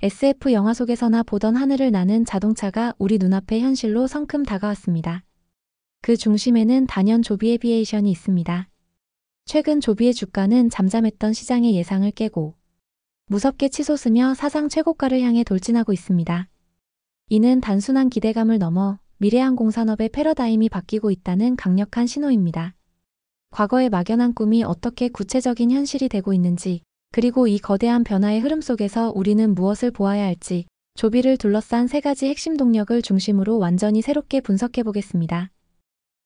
SF 영화 속에서나 보던 하늘을 나는 자동차가 우리 눈앞에 현실로 성큼 다가왔습니다. 그 중심에는 단연 조비 에비에이션이 있습니다. 최근 조비의 주가는 잠잠했던 시장의 예상을 깨고 무섭게 치솟으며 사상 최고가를 향해 돌진하고 있습니다. 이는 단순한 기대감을 넘어 미래항공 산업의 패러다임이 바뀌고 있다는 강력한 신호입니다. 과거의 막연한 꿈이 어떻게 구체적인 현실이 되고 있는지, 그리고 이 거대한 변화의 흐름 속에서 우리는 무엇을 보아야 할지, 조비를 둘러싼 세 가지 핵심 동력을 중심으로 완전히 새롭게 분석해 보겠습니다.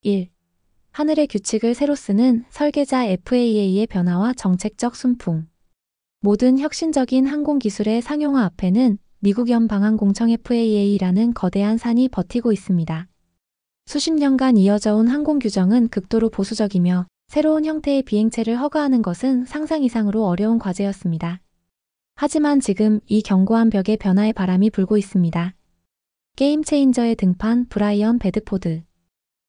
1. 하늘의 규칙을 새로 쓰는 설계자 FAA의 변화와 정책적 순풍. 모든 혁신적인 항공기술의 상용화 앞에는 미국 연방항공청 FAA라는 거대한 산이 버티고 있습니다. 수십 년간 이어져 온 항공규정은 극도로 보수적이며 새로운 형태의 비행체를 허가하는 것은 상상 이상으로 어려운 과제였습니다. 하지만 지금 이 견고한 벽에 변화의 바람이 불고 있습니다. 게임 체인저의 등판 브라이언 베드포드.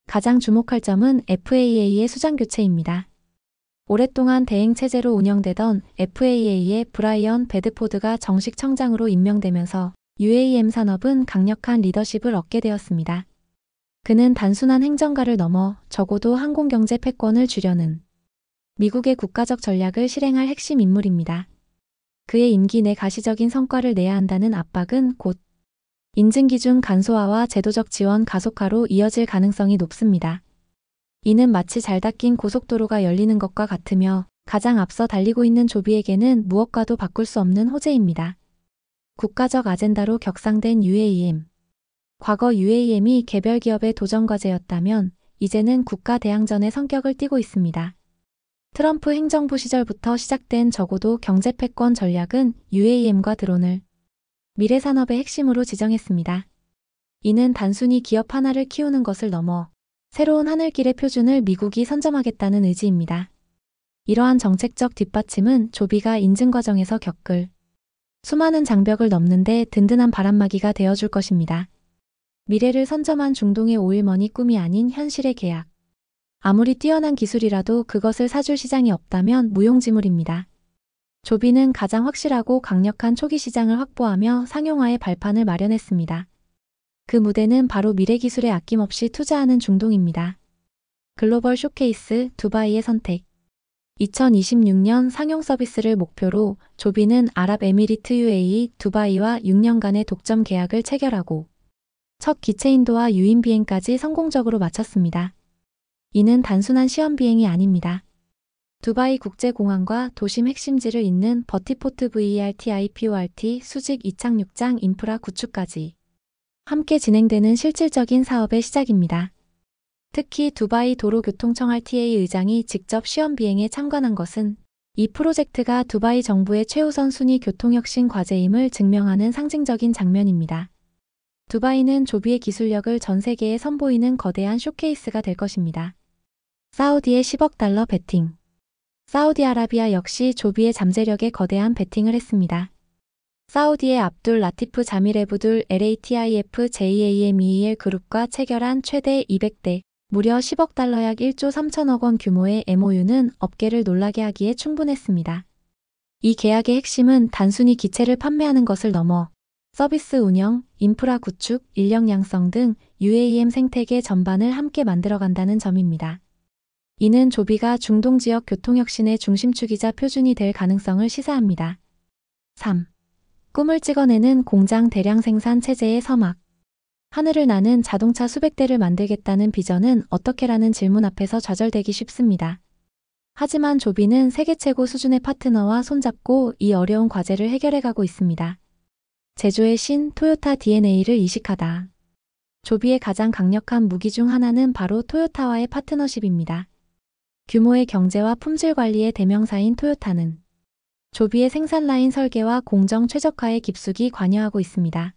가장 주목할 점은 FAA의 수장 교체입니다. 오랫동안 대행체제로 운영되던 FAA의 브라이언 베드포드가 정식 청장으로 임명되면서 UAM 산업은 강력한 리더십을 얻게 되었습니다. 그는 단순한 행정가를 넘어 적어도 항공경제 패권을 쥐려는 미국의 국가적 전략을 실행할 핵심 인물입니다. 그의 임기 내 가시적인 성과를 내야 한다는 압박은 곧 인증기준 간소화와 제도적 지원 가속화로 이어질 가능성이 높습니다. 이는 마치 잘 닦인 고속도로가 열리는 것과 같으며 가장 앞서 달리고 있는 조비에게는 무엇과도 바꿀 수 없는 호재입니다. 국가적 아젠다로 격상된 UAM. 과거 UAM이 개별 기업의 도전 과제였다면 이제는 국가 대항전의 성격을 띠고 있습니다. 트럼프 행정부 시절부터 시작된 적어도 경제 패권 전략은 UAM과 드론을 미래 산업의 핵심으로 지정했습니다. 이는 단순히 기업 하나를 키우는 것을 넘어 새로운 하늘길의 표준을 미국이 선점하겠다는 의지입니다. 이러한 정책적 뒷받침은 조비가 인증 과정에서 겪을 수많은 장벽을 넘는데 든든한 바람막이가 되어줄 것입니다. 미래를 선점한 중동의 오일머니 꿈이 아닌 현실의 계약. 아무리 뛰어난 기술이라도 그것을 사줄 시장이 없다면 무용지물입니다. 조비는 가장 확실하고 강력한 초기 시장을 확보하며 상용화의 발판을 마련했습니다. 그 무대는 바로 미래 기술에 아낌없이 투자하는 중동입니다. 글로벌 쇼케이스 두바이의 선택. 2026년 상용 서비스를 목표로 조비는 아랍에미리트 UAE 두바이와 6년간의 독점 계약을 체결하고 첫 기체 인도와 유인 비행까지 성공적으로 마쳤습니다. 이는 단순한 시험 비행이 아닙니다. 두바이 국제공항과 도심 핵심지를 잇는 버티포트 VERTIPORT 수직 이착륙장 인프라 구축까지 함께 진행되는 실질적인 사업의 시작입니다. 특히 두바이 도로교통청 RTA 의장이 직접 시험 비행에 참관한 것은 이 프로젝트가 두바이 정부의 최우선 순위 교통혁신 과제임을 증명하는 상징적인 장면입니다. 두바이는 조비의 기술력을 전 세계에 선보이는 거대한 쇼케이스가 될 것입니다. 사우디의 10억 달러 베팅. 사우디아라비아 역시 조비의 잠재력에 거대한 베팅을 했습니다. 사우디의 압둘 라티프 자밀 에브둘 LATIF JAMEL 그룹과 체결한 최대 200대, 무려 10억 달러 약 1조 3천억 원 규모의 MOU는 업계를 놀라게 하기에 충분했습니다. 이 계약의 핵심은 단순히 기체를 판매하는 것을 넘어 서비스 운영, 인프라 구축, 인력 양성 등 UAM 생태계 전반을 함께 만들어간다는 점입니다. 이는 조비가 중동 지역 교통혁신의 중심축이자 표준이 될 가능성을 시사합니다. 3. 꿈을 찍어내는 공장 대량 생산 체제의 서막. 하늘을 나는 자동차 수백 대를 만들겠다는 비전은 어떻게라는 질문 앞에서 좌절되기 쉽습니다. 하지만 조비는 세계 최고 수준의 파트너와 손잡고 이 어려운 과제를 해결해가고 있습니다. 제조의 신 토요타 DNA를 이식하다. 조비의 가장 강력한 무기 중 하나는 바로 토요타와의 파트너십입니다. 규모의 경제와 품질 관리의 대명사인 토요타는 조비의 생산 라인 설계와 공정 최적화에 깊숙이 관여하고 있습니다.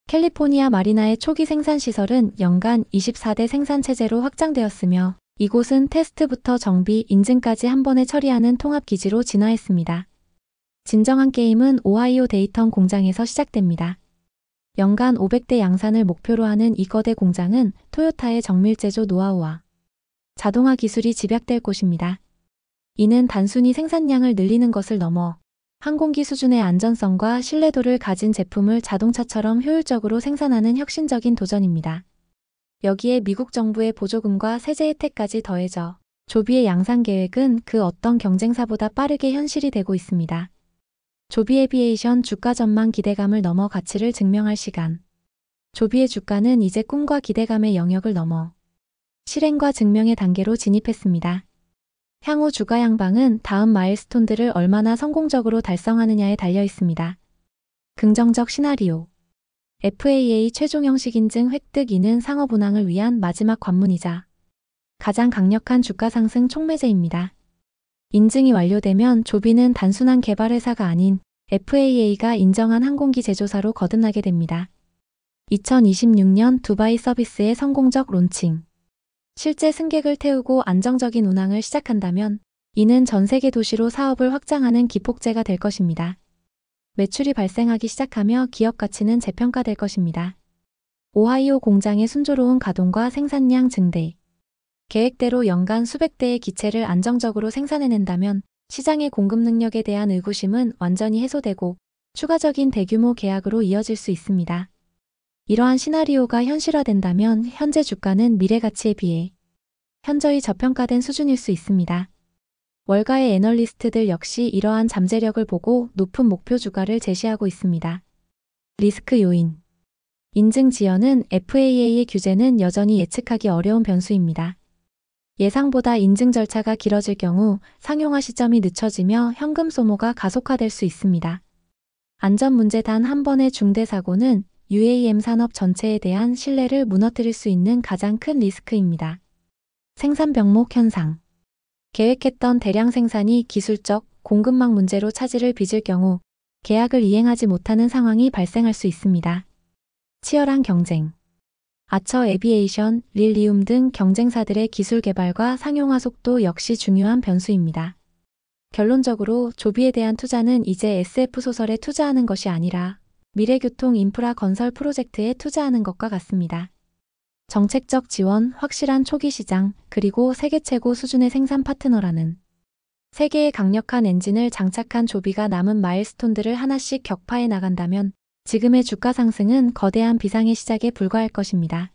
캘리포니아 마리나의 초기 생산 시설은 연간 24대 생산 체제로 확장되었으며 이곳은 테스트부터 정비, 인증까지 한 번에 처리하는 통합 기지로 진화했습니다. 진정한 게임은 오하이오 데이턴 공장에서 시작됩니다. 연간 500대 양산을 목표로 하는 이 거대 공장은 토요타의 정밀 제조 노하우와 자동화 기술이 집약될 곳입니다. 이는 단순히 생산량을 늘리는 것을 넘어 항공기 수준의 안전성과 신뢰도를 가진 제품을 자동차처럼 효율적으로 생산하는 혁신적인 도전입니다. 여기에 미국 정부의 보조금과 세제 혜택까지 더해져 조비의 양산 계획은 그 어떤 경쟁사보다 빠르게 현실이 되고 있습니다. 조비 에비에이션 주가 전망 기대감을 넘어 가치를 증명할 시간. 조비의 주가는 이제 꿈과 기대감의 영역을 넘어 실행과 증명의 단계로 진입했습니다. 향후 주가 향방은 다음 마일스톤들을 얼마나 성공적으로 달성하느냐에 달려 있습니다. 긍정적 시나리오. FAA 최종 형식 인증 획득 이는 상업 운항을 위한 마지막 관문이자 가장 강력한 주가 상승 촉매제입니다. 인증이 완료되면 조비는 단순한 개발 회사가 아닌 FAA가 인정한 항공기 제조사로 거듭나게 됩니다. 2026년 두바이 서비스의 성공적 론칭. 실제 승객을 태우고 안정적인 운항을 시작한다면 이는 전 세계 도시로 사업을 확장하는 기폭제가 될 것입니다. 매출이 발생하기 시작하며 기업 가치는 재평가될 것입니다. 오하이오 공장의 순조로운 가동과 생산량 증대. 계획대로 연간 수백 대의 기체를 안정적으로 생산해낸다면 시장의 공급 능력에 대한 의구심은 완전히 해소되고 추가적인 대규모 계약으로 이어질 수 있습니다. 이러한 시나리오가 현실화된다면 현재 주가는 미래 가치에 비해 현저히 저평가된 수준일 수 있습니다. 월가의 애널리스트들 역시 이러한 잠재력을 보고 높은 목표 주가를 제시하고 있습니다. 리스크 요인. 인증 지연은 FAA의 규제는 여전히 예측하기 어려운 변수입니다. 예상보다 인증 절차가 길어질 경우 상용화 시점이 늦춰지며 현금 소모가 가속화될 수 있습니다. 안전 문제 단 한 번의 중대 사고는 UAM 산업 전체에 대한 신뢰를 무너뜨릴 수 있는 가장 큰 리스크입니다. 생산 병목 현상. 계획했던 대량 생산이 기술적, 공급망 문제로 차질을 빚을 경우 계약을 이행하지 못하는 상황이 발생할 수 있습니다. 치열한 경쟁. 아처 에비에이션, 릴리움 등 경쟁사들의 기술 개발과 상용화 속도 역시 중요한 변수입니다. 결론적으로 조비에 대한 투자는 이제 SF 소설에 투자하는 것이 아니라 미래교통 인프라 건설 프로젝트에 투자하는 것과 같습니다. 정책적 지원, 확실한 초기 시장, 그리고 세계 최고 수준의 생산 파트너라는 세 개의 강력한 엔진을 장착한 조비가 남은 마일스톤들을 하나씩 격파해 나간다면 지금의 주가 상승은 거대한 비상의 시작에 불과할 것입니다.